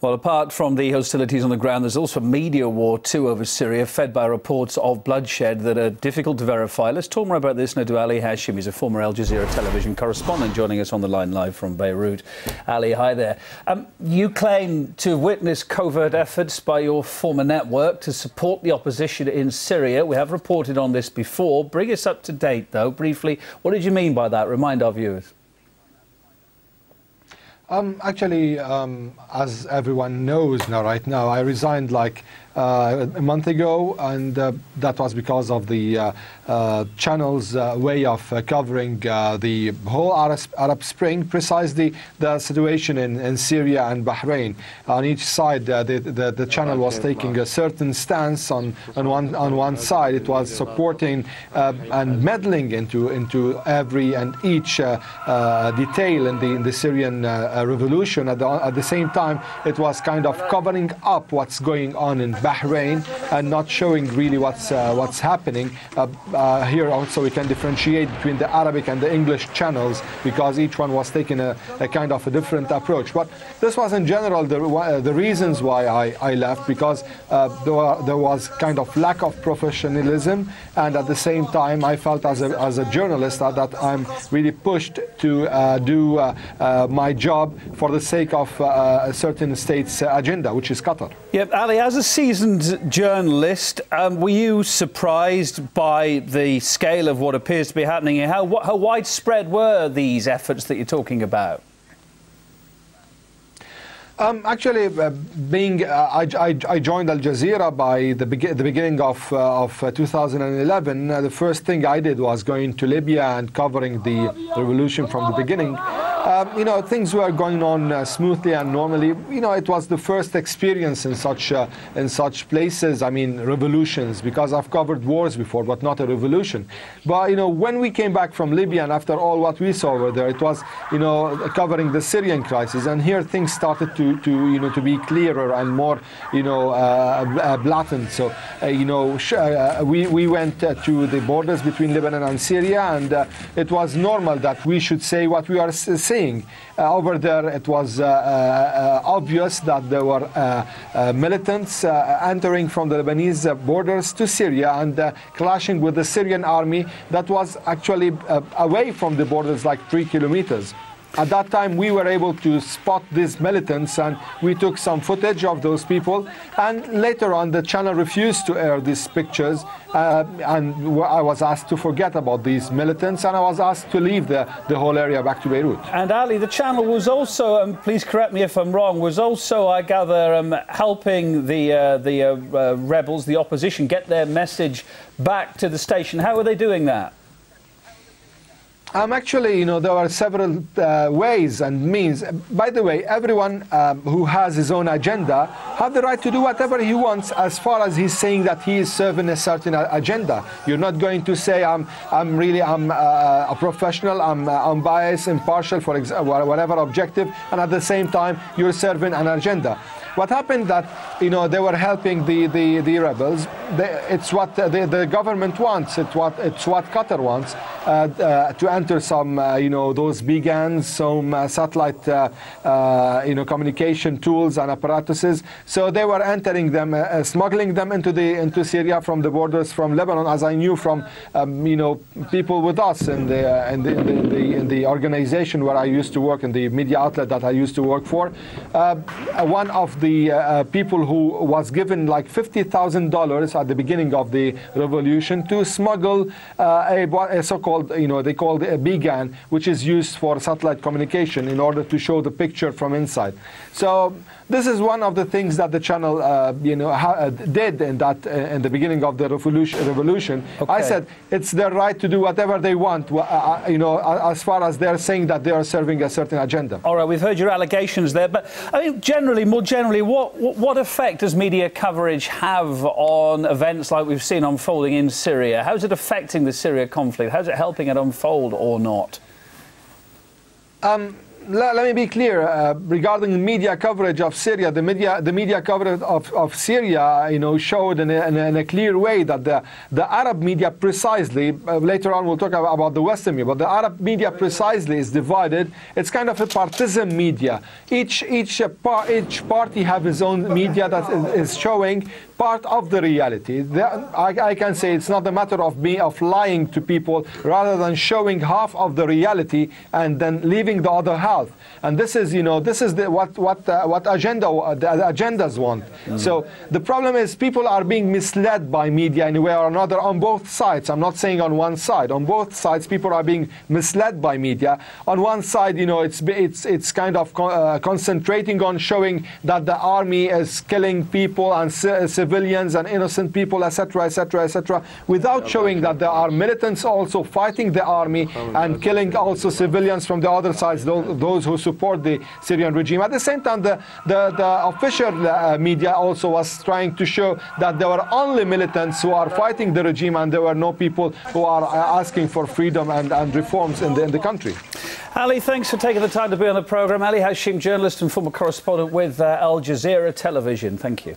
Well, apart from the hostilities on the ground, there's also a media war too over Syria, fed by reports of bloodshed that are difficult to verify. Let's talk more about this now to Ali Hashim. He's a former Al Jazeera television correspondent joining us on the line live from Beirut. Ali, hi there. You claim to have witnessed covert efforts by your former network to support the opposition in Syria. We have reported on this before. Bring us up to date, though, briefly. What did you mean by that? Remind our viewers. Actually, as everyone knows right now, I resigned like a month ago, and that was because of the channel's way of covering the whole Arab Spring, precisely the situation in Syria and Bahrain. On each side, the channel was taking a certain stance. On one side, it was supporting and meddling into every and each detail in the Syrian revolution. At the same time, it was kind of covering up what's going on in Bahrain and not showing really what's happening. Here also we can differentiate between the Arabic and the English channels because each one was taking a kind of a different approach. But this was in general the reasons why I left, because there was kind of lack of professionalism, and at the same time I felt as a journalist that I'm really pushed to do my job for the sake of a certain state's agenda, which is Qatar. Yep, Ali, as a seasoned journalist, were you surprised by the scale of what appears to be happening here? How widespread were these efforts that you're talking about? Actually, I joined Al Jazeera by the beginning of 2011. The first thing I did was going to Libya and covering the revolution from the beginning. Things were going on smoothly and normally. It was the first experience in such places. I mean, revolutions, because I've covered wars before, but not a revolution. But when we came back from Libya, and after all what we saw over there, it was covering the Syrian crisis, and here things started to be clearer and more blatant. So we went to the borders between Lebanon and Syria, and it was normal that we should say what we are saying. Over there, it was obvious that there were militants entering from the Lebanese borders to Syria and clashing with the Syrian army that was actually away from the borders like 3 kilometers. At that time, we were able to spot these militants, and we took some footage of those people. And later on, the channel refused to air these pictures, and I was asked to forget about these militants, and I was asked to leave the whole area back to Beirut. And Ali, the channel was also, please correct me if I'm wrong, was also, I gather, helping the rebels, the opposition, get their message back to the station. How are they doing that? Actually, there are several ways and means. By the way, everyone who has his own agenda have the right to do whatever he wants, as far as he's saying that he is serving a certain agenda. You're not going to say I'm a professional, I'm unbiased, impartial, for example, whatever objective, and at the same time you're serving an agenda. What happened that they were helping the rebels. It's what the government wants. It's what Qatar wants to enter some those BGANs, some satellite communication tools and apparatuses. So they were entering them, smuggling them into Syria from the borders from Lebanon, as I knew from people with us in the organization where I used to work, in the media outlet that I used to work for. One of the people who was given like $50,000 at the beginning of the revolution to smuggle a so-called, they called a BGAN, which is used for satellite communication in order to show the picture from inside. So this is one of the things that the channel did in the beginning of the revolution. Okay. I said it's their right to do whatever they want, as far as they're saying that they are serving a certain agenda. All right, we've heard your allegations there, but I mean, more generally, what effect does media coverage have on events like we've seen unfolding in Syria? How's it affecting the Syria conflict? How's it helping it unfold or not? let me be clear regarding media coverage of Syria. The media coverage of Syria, showed in a clear way that the Arab media precisely. Later on, we'll talk about the Western media, but the Arab media precisely is divided. It's kind of a partisan media. Each party have his own media that is showing part of the reality. I can say it's not a matter of lying to people, rather than showing half of the reality and then leaving the other half. And this is, what the agendas want. So the problem is people are being misled by media in a way or another on both sides. I'm not saying on one side. On both sides, people are being misled by media. On one side, it's kind of concentrating on showing that the army is killing people and civilians and innocent people, etc., etc., etc., without showing that there are militants also fighting the army and killing also civilians from the other sides, those who support the Syrian regime. At the same time, the official media also was trying to show that there were only militants who are fighting the regime, and there were no people who are asking for freedom and reforms in the country. Ali, thanks for taking the time to be on the programme. Ali Hashim, journalist and former correspondent with Al Jazeera television. Thank you.